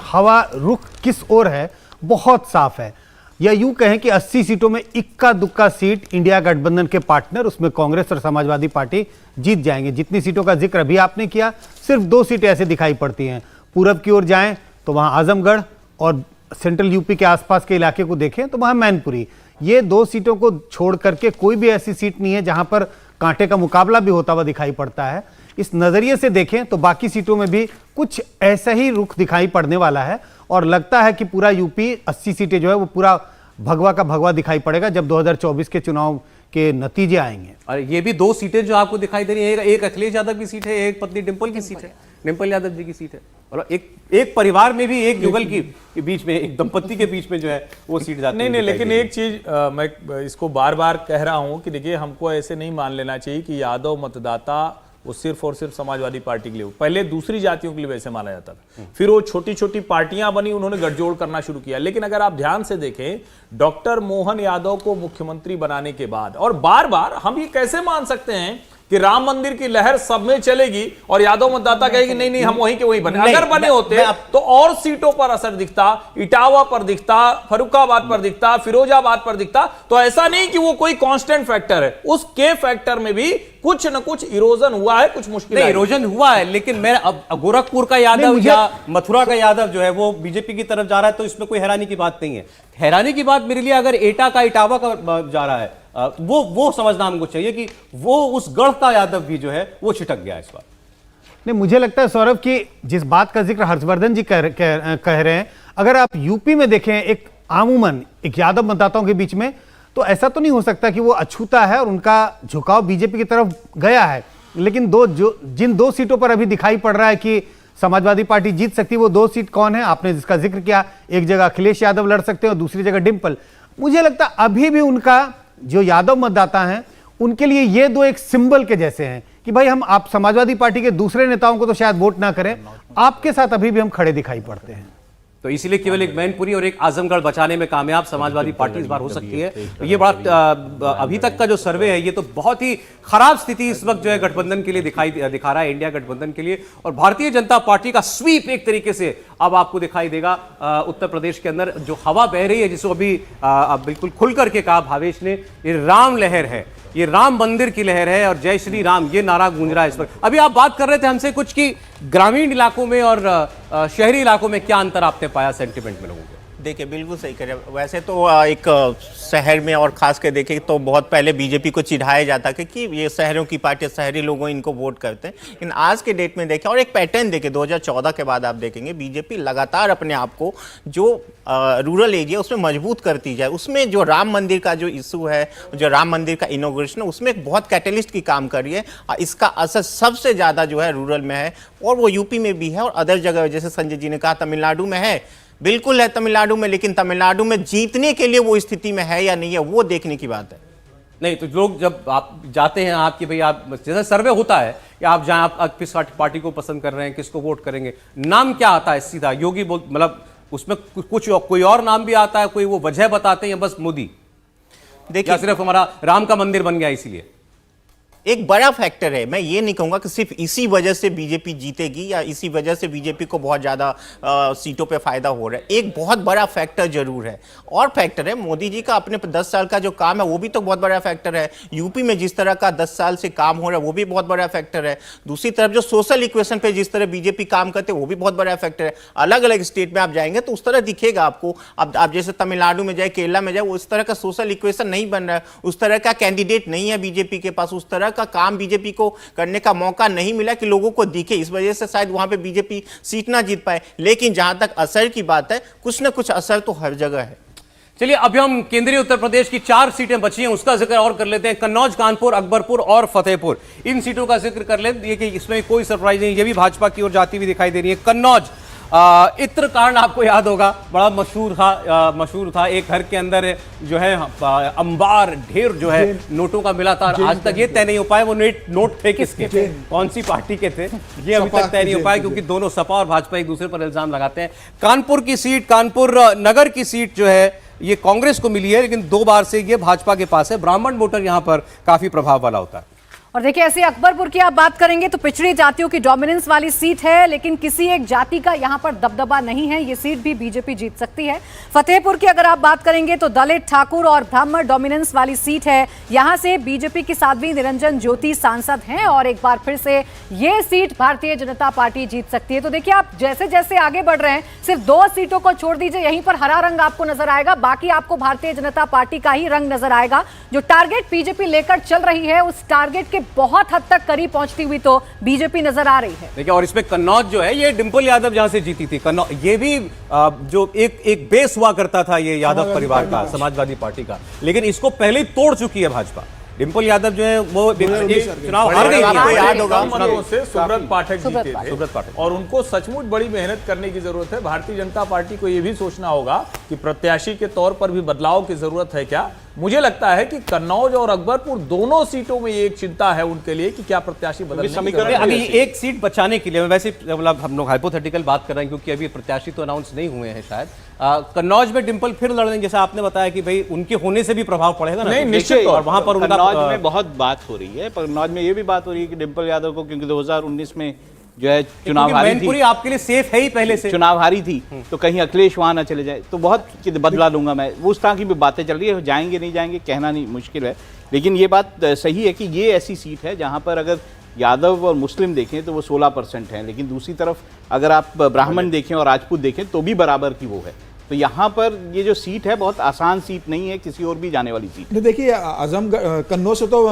हवा रुख किस ओर है बहुत साफ है। या यूं कहें कि 80 सीटों में इक्का दुक्का सीट इंडिया गठबंधन के पार्टनर, उसमें कांग्रेस और समाजवादी पार्टी जीत जाएंगे। जितनी सीटों का जिक्र अभी आपने किया, सिर्फ 2 सीटें ऐसे दिखाई पड़ती हैं। पूरब की ओर जाएं तो वहां आजमगढ़, और सेंट्रल यूपी के आसपास के इलाके को देखें तो वहां मैनपुरी। ये 2 सीटों को छोड़ करके कोई भी ऐसी सीट नहीं है जहां पर कांटे का मुकाबला भी होता हुआ दिखाई पड़ता है। इस नजरिए से देखें तो बाकी सीटों में भी कुछ ऐसा ही रुख दिखाई पड़ने वाला है, और लगता है कि पूरा यूपी 80 सीटें जो है वो पूरा भगवा का भगवा दिखाई पड़ेगा जब 2024 के चुनाव के नतीजे आएंगे। और ये भी 2 सीटें जो आपको दिखाई दे रही है, एक अखिलेश यादव की सीट है, एक पत्नी डिंपल की सीट है, डिंपल यादव जी की सीट है, और एक परिवार में भी एक युगल के बीच में, एक दंपत्ति के बीच में जो है वो सीट जाती है। नहीं, लेकिन एक चीज मैं इसको बार बार कह रहा हूं कि देखिए, हमको ऐसे नहीं मान लेना चाहिए कि यादव मतदाता वो सिर्फ और सिर्फ समाजवादी पार्टी के लिए, पहले दूसरी जातियों के लिए वैसे माना जाता था, फिर वो छोटी छोटी पार्टियां बनी, उन्होंने गठजोड़ करना शुरू किया। लेकिन अगर आप ध्यान से देखें, डॉक्टर मोहन यादव को मुख्यमंत्री बनाने के बाद, और बार बार हम ये कैसे मान सकते हैं कि राम मंदिर की लहर सब में चलेगी और यादव मतदाता कहेगी नहीं नहीं हम वहीं के वहीं बने? अगर बने होते तो और सीटों पर असर दिखता, इटावा पर दिखता, फर्रुखाबाद पर दिखता, फिरोजाबाद पर दिखता। तो ऐसा नहीं कि वो कोई कांस्टेंट फैक्टर है, उस के फैक्टर में भी कुछ न कुछ इरोजन हुआ है, कुछ मुश्किल इरोजन हुआ है। लेकिन मैं अब गोरखपुर का यादव या मथुरा का यादव जो है वो बीजेपी की तरफ जा रहा है, तो इसमें कोई हैरानी की बात नहीं है। हैरानी की बात मेरे लिए अगर एटा का इटावा का जा रहा है, वो समझना हमको चाहिए कि वो उस गढ़ का यादव भी जो है वो छिटक गया इस बार। नहीं, मुझे लगता है सौरभ कि जिस बात का जिक्र हर्षवर्धन जी कह रहे हैं, अगर आप यूपी में देखें एक आमूमन एक यादव मतदाताओं के बीच में, तो ऐसा तो नहीं हो सकता कि वो अछूता है और उनका झुकाव बीजेपी की तरफ गया है। लेकिन जिन 2 सीटों पर अभी दिखाई पड़ रहा है कि समाजवादी पार्टी जीत सकती है, वो 2 सीट कौन है? आपने जिसका जिक्र किया, एक जगह अखिलेश यादव लड़ सकते हैं और दूसरी जगह डिंपल। मुझे लगता है अभी भी उनका जो यादव मतदाता हैं उनके लिए ये 2 एक सिंबल के जैसे हैं कि भाई आप समाजवादी पार्टी के दूसरे नेताओं को तो शायद वोट ना करें, आपके साथ अभी भी हम खड़े दिखाई पड़ते हैं। तो इसीलिए केवल एक मैनपुरी और एक आजमगढ़ बचाने में कामयाब समाजवादी पार्टी इस बार हो सकती है। तो ये बड़ा अभी तक का जो सर्वे है ये तो बहुत ही खराब स्थिति इस वक्त जो है गठबंधन के लिए दिखा रहा है, इंडिया गठबंधन के लिए। और भारतीय जनता पार्टी का स्वीप एक तरीके से अब आपको दिखाई देगा उत्तर प्रदेश के अंदर। जो हवा बह रही है, जिसको अभी बिल्कुल खुल करके कहा भावेश ने, ये राम लहर है, ये राम मंदिर की लहर है और जय श्री राम ये नारा गूंज रहा है इस वक्त। अभी आप बात कर रहे थे हमसे कुछ कि ग्रामीण इलाकों में और शहरी इलाकों में क्या अंतर आपने पाया सेंटिमेंट में लोगों के? देखिए, बिल्कुल सही कह रहे हैं। वैसे तो एक शहर में और खास कर देखें तो बहुत पहले बीजेपी को चिढ़ाया जाता कि ये शहरों की पार्टी, शहरी लोगों इनको वोट करते हैं। लेकिन आज के डेट में देखें और एक पैटर्न देखें, 2014 के बाद आप देखेंगे बीजेपी लगातार अपने आप को जो रूरल एरिया उसमें मजबूत करती जाए। उसमें जो राम मंदिर का जो इशू है, जो राम मंदिर का इनॉग्रेशन, उसमें एक बहुत कैटलिस्ट की काम कर रही है। इसका असर सबसे ज़्यादा जो है रूरल में है, और वो यूपी में भी है और अदर जगह, जैसे संजय जी ने कहा तमिलनाडु में है, बिल्कुल है तमिलनाडु में। लेकिन तमिलनाडु में जीतने के लिए वो स्थिति में है या नहीं है, वो देखने की बात है। नहीं तो लोग जब आप जाते हैं, आपकी भाई आप जैसे सर्वे होता है कि आप जहां आप किस पार्टी को पसंद कर रहे हैं, किसको वोट करेंगे, नाम क्या आता है सीधा? योगी बोल, मतलब उसमें कुछ कोई और नाम भी आता है, कोई वो वजह बताते हैं या बस मोदी? देखिए, सिर्फ हमारा राम का मंदिर बन गया इसीलिए? एक बड़ा फैक्टर है। मैं ये नहीं कहूंगा कि सिर्फ इसी वजह से बीजेपी जीतेगी या इसी वजह से बीजेपी को बहुत ज़्यादा सीटों पे फायदा हो रहा है। एक बहुत बड़ा फैक्टर जरूर है, और फैक्टर है मोदी जी का अपने 10 साल का जो काम है वो भी तो बहुत बड़ा फैक्टर है। यूपी में जिस तरह का 10 साल से काम हो रहा है वो भी बहुत बड़ा फैक्टर है। दूसरी तरफ जो सोशल इक्वेशन पे जिस तरह बीजेपी काम करते हैं वो भी बहुत बड़ा फैक्टर है। अलग अलग स्टेट में आप जाएंगे तो उस तरह दिखेगा आपको। अब आप जैसे तमिलनाडु में जाए, केरला में जाए, उस तरह का सोशल इक्वेशन नहीं बन रहा है, उस तरह का कैंडिडेट नहीं है बीजेपी के पास, उस तरह का काम बीजेपी को करने का मौका नहीं मिला कि लोगों को दिखे। इस वजह से शायद वहां पे बीजेपी सीट ना जीत पाए। लेकिन जहां तक असर की बात है, कुछ ना कुछ असर तो हर जगह है। चलिए, अभी हम केंद्रीय उत्तर प्रदेश की 4 सीटें बची हैं, उसका जिक्र और कर लेते हैं। कन्नौज, कानपुर, अकबरपुर और फतेहपुर, इन सीटों का जिक्र कर लेते हैं कि इसमें कोई सरप्राइज नहीं, ये भी भाजपा की ओर जाती हुई दिखाई दे रही है। कन्नौज, इत्र कांड आपको याद होगा, बड़ा मशहूर था। एक घर के अंदर जो है अंबार ढेर जो है नोटों का मिला था। आज तक ये तय नहीं हो पाया वो नोट थे किसके, कौन सी पार्टी के थे, ये अभी तक तय नहीं हो पाया, क्योंकि दोनों सपा और भाजपा एक दूसरे पर इल्जाम लगाते हैं। कानपुर की सीट, कानपुर नगर की सीट जो है ये कांग्रेस को मिली है, लेकिन 2 बार से ये भाजपा के पास है। ब्राह्मण वोटर यहां पर काफी प्रभाव वाला होता है। और देखिए, ऐसे अकबरपुर की आप बात करेंगे तो पिछड़ी जातियों की डोमिनेंस वाली सीट है, लेकिन किसी एक जाति का यहां पर दबदबा नहीं है। ये सीट भी बीजेपी जीत सकती है। फतेहपुर की अगर आप बात करेंगे तो दलित, ठाकुर और ब्राह्मण डोमिनेंस वाली सीट है। यहां से बीजेपी की साध्वी निरंजन ज्योति सांसद हैं और एक बार फिर से ये सीट भारतीय जनता पार्टी जीत सकती है। तो देखिए, आप जैसे जैसे आगे बढ़ रहे हैं, सिर्फ 2 सीटों को छोड़ दीजिए, यहीं पर हरा रंग आपको नजर आएगा, बाकी आपको भारतीय जनता पार्टी का ही रंग नजर आएगा। जो टारगेट बीजेपी लेकर चल रही है, उस टारगेट के बहुत हद तक करीब पहुंचती हुई तो बीजेपी नजर आ रही है। देखिए, और इसमें कन्नौज जो है, ये डिंपल यादव जहां से जीती थी, कन्नौज ये भी जो एक बेस हुआ करता था ये यादव परिवार का, समाजवादी पार्टी का, लेकिन इसको पहले ही तोड़ चुकी है भाजपा। डिंपल यादव जो है वो चुनाव हार गई। आपको याद होगा चुनाव से सुब्रत पाठक जीते थे, सुब्रत पाठक, और उनको सचमुच बड़ी मेहनत करने की जरूरत है। भारतीय जनता पार्टी को यह भी सोचना होगा कि प्रत्याशी के तौर पर भी बदलाव की जरूरत है क्या। मुझे लगता है कि कन्नौज और अकबरपुर दोनों सीटों में ये एक चिंता है उनके लिए कि क्या प्रत्याशी बदलने की जरूरत है। अभी एक सीट बचाने के लिए, वैसे मतलब हम लोग हाइपोथेटिकल बात कर रहे हैं क्योंकि अभी प्रत्याशी तो अनाउंस नहीं हुए हैं शायद। कन्नौज में डिंपल फिर लड़ रहे, जैसा आपने बताया कि भाई उनके होने से भी प्रभाव पड़ेगा ना। नहीं, निश्चित और वहां पर कन्नौज में बहुत बात हो रही है। कन्नौज में ये भी बात हो रही है कि डिंपल यादव को, क्योंकि 2019 में जो है चुनाव हारी थी, आपके लिए सेफ है ही पहले से चुनाव हारी थी, तो कहीं अखिलेश वहां ना चले जाए, तो बहुत बदला लूंगा मैं, उस तरह की भी बातें चल रही है। जाएंगे नहीं जाएंगे कहना नहीं मुश्किल है, लेकिन ये बात सही है कि ये ऐसी सीट है जहां पर अगर यादव और मुस्लिम देखें तो वो 16% है, लेकिन दूसरी तरफ अगर आप ब्राह्मण देखें और राजपूत देखें तो भी बराबर की वो है। तो यहाँ पर ये जो सीट है बहुत आसान सीट नहीं है, किसी और भी जाने वाली सीट। देखिए, आजमगढ़ कन्नौज से तो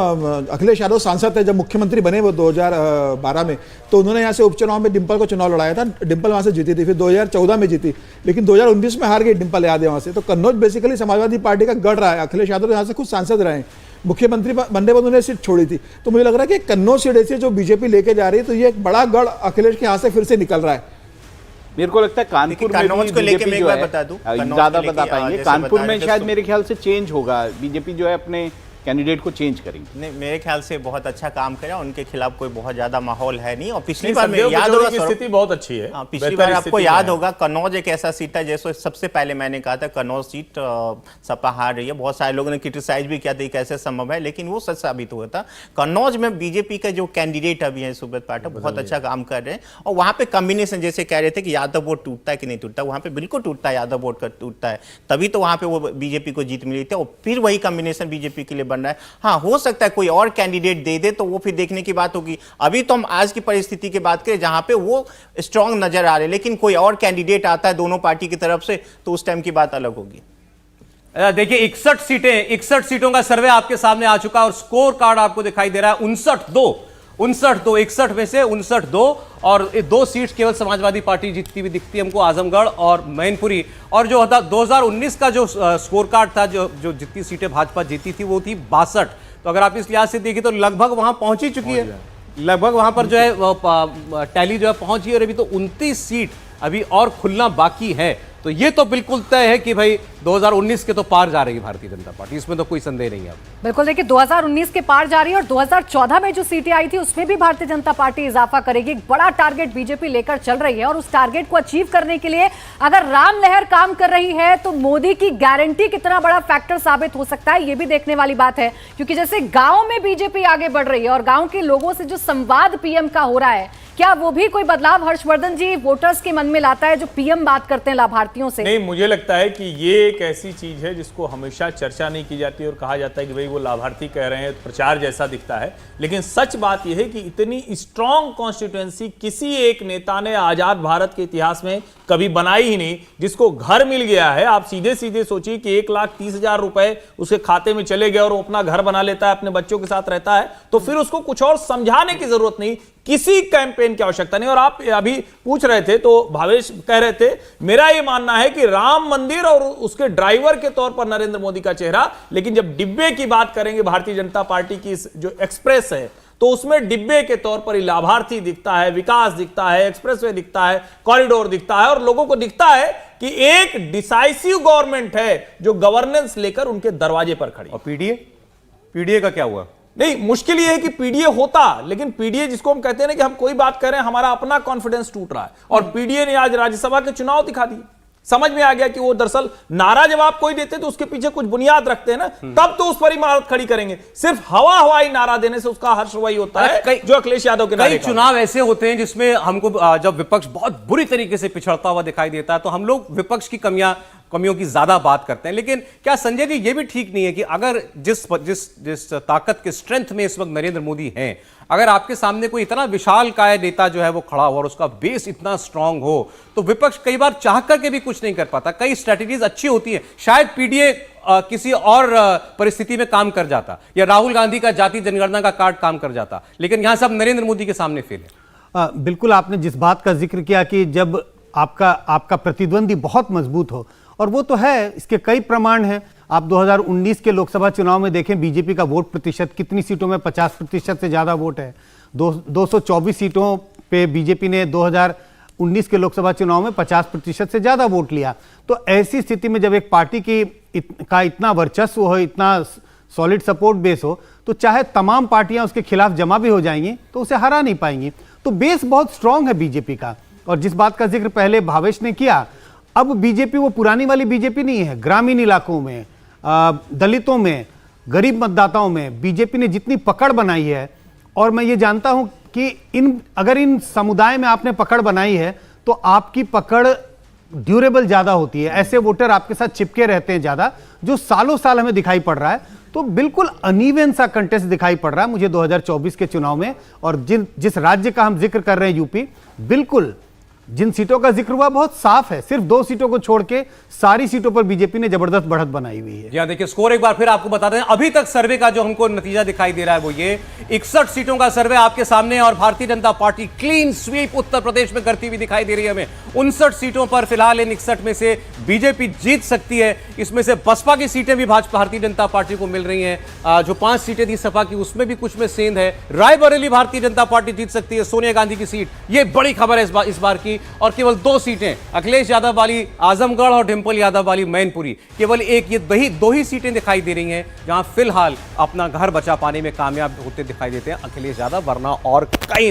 अखिलेश यादव सांसद थे। जब मुख्यमंत्री बने वो 2012 में, तो उन्होंने यहाँ से उपचुनाव में डिंपल को चुनाव लड़ाया था। डिंपल वहाँ से जीती थी, फिर 2014 में जीती, लेकिन 2019 में हार गई डिंपल यादव वहाँ से। तो कन्नौज बेसिकली समाजवादी पार्टी का गढ़ रहा है। अखिलेश यादव यहाँ से खुद सांसद रहे, मुख्यमंत्री बनने पर उन्होंने सीट छोड़ी थी। तो मुझे लग रहा है कि कन्नौज सीट ऐसी जो बीजेपी लेके जा रही है, तो ये एक बड़ा गढ़ अखिलेश के हाथ से फिर से निकल रहा है। मेरे को लगता है कानपुर में भी को लेके बीजेपी मैं जो एक बार है बता दूं, ज्यादा बता पाएंगे। कानपुर में शायद तो मेरे ख्याल से चेंज होगा, बीजेपी जो है अपने कैंडिडेट को चेंज करेंगे। नहीं, मेरे ख्याल से बहुत अच्छा काम करा, उनके खिलाफ कोई बहुत ज्यादा माहौल है नहीं। और पिछली नहीं, बार में संदेव याद बचौरी होगा की स्थिति बहुत अच्छी है। पिछली बार आपको याद होगा कन्नौज एक ऐसा सीट है जैसे सबसे पहले मैंने कहा था कन्नौज सीट सपा हार रही है। बहुत सारे लोगों ने क्रिटिसाइज भी किया था कैसे संभव है, लेकिन वो सच साबित हुआ था। कन्नौज में बीजेपी का जो कैंडिडेट अभी है सुब्रत पाठक, बहुत अच्छा काम कर रहे हैं। और वहां पे कॉम्बिनेशन जैसे कह रहे थे कि यादव वोट टूटता है कि नहीं टूटता, वहां पे बिल्कुल टूटता है, यादव वोट का टूटता है, तभी तो वहां पे वो बीजेपी को जीत मिली थी। और फिर वही कॉम्बिनेशन बीजेपी के लिए बन रहा है। हाँ, हो सकता है कोई और कैंडिडेट दे दे तो वो फिर देखने की बात होगी। अभी तो हम आज की परिस्थिति की बात करें जहां पे वो स्ट्रांग नजर आ रहे हैं, लेकिन कोई और कैंडिडेट आता है दोनों पार्टी की तरफ से तो उस टाइम की बात अलग होगी। देखिए, 61 सीटों का सर्वे आपके सामने आ चुका है और स्कोर कार्ड आपको दिखाई दे रहा है 59-2 61 में से 59-2 और 2 सीट्स केवल समाजवादी पार्टी जीतती हुई दिखती है हमको, आजमगढ़ और मैनपुरी। और जो 2019 का जो स्कोर कार्ड था, जो जितनी सीटें भाजपा जीती थी वो थी 62। तो अगर आप इस लिहाज से देखिए तो लगभग वहां पहुंच ही चुकी है, लगभग वहां पर जो है टैली जो है पहुंची, और अभी तो 29 सीट अभी और खुलना बाकी है। तो ये तो बिल्कुल तय है कि भाई 2019 के तो पार जा रही है भारतीय जनता पार्टी, इसमें तो कोई संदेह नहीं है। बिल्कुल, देखिए 2019 के पार जा रही है और 2014 में जो सीटें आई थी उसमें भी भारतीय जनता पार्टी इजाफा करेगी। एक बड़ा टारगेट बीजेपी लेकर चल रही है और उस टारगेट को अचीव करने के लिए अगर राम लहर काम कर रही है तो मोदी की गारंटी कितना बड़ा फैक्टर साबित हो सकता है, ये भी देखने वाली बात है। क्योंकि जैसे गांव में बीजेपी आगे बढ़ रही है और गांव के लोगों से जो संवाद पीएम का हो रहा है, क्या वो भी कोई बदलाव हर्षवर्धन जी वोटर्स के मन में लाता है जो पीएम बात करते हैं लाभार्थियों से? नहीं, मुझे लगता है कि ये एक ऐसी चीज है जिसको हमेशा चर्चा नहीं की जाती और कहा जाता है कि भाई वो लाभार्थी कह रहे हैं, प्रचार जैसा दिखता है। लेकिन सच बात यह है कि इतनी स्ट्रांग कॉन्स्टिट्यूएंसी किसी एक नेता ने आजाद भारत के इतिहास में कभी बनाई ही नहीं, जिसको घर मिल गया है। आप सीधे सीधे सोचिए कि 1,30,000 रुपए उसके खाते में चले गए और वो अपना घर बना लेता है, अपने बच्चों के साथ रहता है, तो फिर उसको कुछ और समझाने की जरूरत नहीं, किसी कैंपेन की आवश्यकता नहीं। और आप अभी पूछ रहे थे तो भावेश कह रहे थे, मेरा यह मानना है कि राम मंदिर और उसके ड्राइवर के तौर पर नरेंद्र मोदी का चेहरा, लेकिन जब डिब्बे की बात करेंगे भारतीय जनता पार्टी की जो एक्सप्रेस है, तो उसमें डिब्बे के तौर पर ही लाभार्थी दिखता है, विकास दिखता है, एक्सप्रेसवे दिखता है, कॉरिडोर दिखता है, और लोगों को दिखता है कि एक डिसाइसिव गवर्नमेंट है जो गवर्नेंस लेकर उनके दरवाजे पर खड़ी। और पीडीए का क्या हुआ? नहीं, मुश्किल यह है कि पीडीए होता, लेकिन पीडीए जिसको हम कहते हैं ना कि हम कोई बात करें हमारा अपना कॉन्फिडेंस टूट रहा है, और पीडीए ने आज राज्यसभा के चुनाव दिखा दिए। समझ में आ गया कि वो दरअसल नारा जब आप कोई देते तो उसके पीछे कुछ बुनियाद रखते हैं ना, तब तो उस पर इमारत खड़ी करेंगे। सिर्फ हवाई नारा देने से उसका हर्ष वही होता है जो अखिलेश यादव के नारे कई चुनाव ऐसे होते हैं जिसमें हमको जब विपक्ष बहुत बुरी तरीके से पिछड़ता हुआ दिखाई देता है तो हम लोग विपक्ष की कमियों की ज्यादा बात करते हैं। लेकिन क्या संजय जी ये भी ठीक नहीं है कि अगर जिस ताकत के स्ट्रेंथ में इस वक्त नरेंद्र मोदी हैं, अगर आपके सामने कोई इतना विशालकाय नेता जो है वो खड़ा हो और उसका बेस इतना स्ट्रांग हो तो विपक्ष कई बार चाह करके भी कुछ नहीं कर पाता। कई स्ट्रेटजीज अच्छी होती हैं, शायद पीडीए किसी और परिस्थिति में काम कर जाता या राहुल गांधी का जाति जनगणना का कार्ड काम कर जाता, लेकिन यहां सब नरेंद्र मोदी के सामने फेल है। बिल्कुल, आपने जिस बात का जिक्र किया कि जब आपका प्रतिद्वंदी बहुत मजबूत हो, और वो तो है, इसके कई प्रमाण हैं। आप 2019 के लोकसभा चुनाव में देखें बीजेपी का वोट प्रतिशत कितनी सीटों में 50% से ज्यादा वोट है। 224 सीटों पे बीजेपी ने 2019 के लोकसभा चुनाव में 50% से ज्यादा वोट लिया। तो ऐसी स्थिति में जब एक पार्टी का इतना वर्चस्व हो, इतना सॉलिड सपोर्ट बेस हो, तो चाहे तमाम पार्टियां उसके खिलाफ जमा भी हो जाएंगी तो उसे हरा नहीं पाएंगी। तो बेस बहुत स्ट्रांग है बीजेपी का। और जिस बात का जिक्र पहले भावेश ने किया, अब बीजेपी वो पुरानी वाली बीजेपी नहीं है। ग्रामीण इलाकों में, दलितों में, गरीब मतदाताओं में बीजेपी ने जितनी पकड़ बनाई है, और मैं ये जानता हूं कि अगर इन समुदाय में आपने पकड़ बनाई है तो आपकी पकड़ ड्यूरेबल ज्यादा होती है। ऐसे वोटर आपके साथ चिपके रहते हैं ज्यादा, जो सालों साल हमें दिखाई पड़ रहा है। तो बिल्कुल अनइवन सा कंटेस्ट दिखाई पड़ रहा है मुझे 2024 के चुनाव में। और जिस राज्य का हम जिक्र कर रहे हैं यूपी, बिल्कुल जिन सीटों का जिक्र हुआ बहुत साफ है। सिर्फ 2 सीटों को छोड़ के सारी सीटों पर बीजेपी ने जबरदस्त बढ़त बनाई हुई है। जी देखिए, स्कोर एक बार फिर आपको बता दें। अभी तक सर्वे का जो हमको नतीजा दिखाई दे रहा है वो ये 61 सीटों का सर्वे आपके सामने है और Bharatiya Janata party clean sweep Uttar Pradesh में करती हुई दिखाई दे रही है हमें। 59 सीटों पर फिलहाल इन 61 में से बीजेपी जीत सकती है। इसमें से बसपा की सीटें भी भारतीय जनता पार्टी को मिल रही हैं। जो 5 सीटें थी सपा की उसमें भी कुछ में सेंध है। रायबरेली भारतीय जनता पार्टी जीत सकती है, सोनिया गांधी की सीट। ये बड़ी खबर है इस बार की। और केवल 2 सीटें अखिलेश यादव वाली आजमगढ़ और डिंपल यादव वाली मैनपुरी, केवल ये 2 ही सीटें दिखाई दे रही हैं जहां फिलहाल अपना घर बचा पाने में कामयाब होते दिखाई देते हैं अखिलेश यादव, वरना और कई नहीं।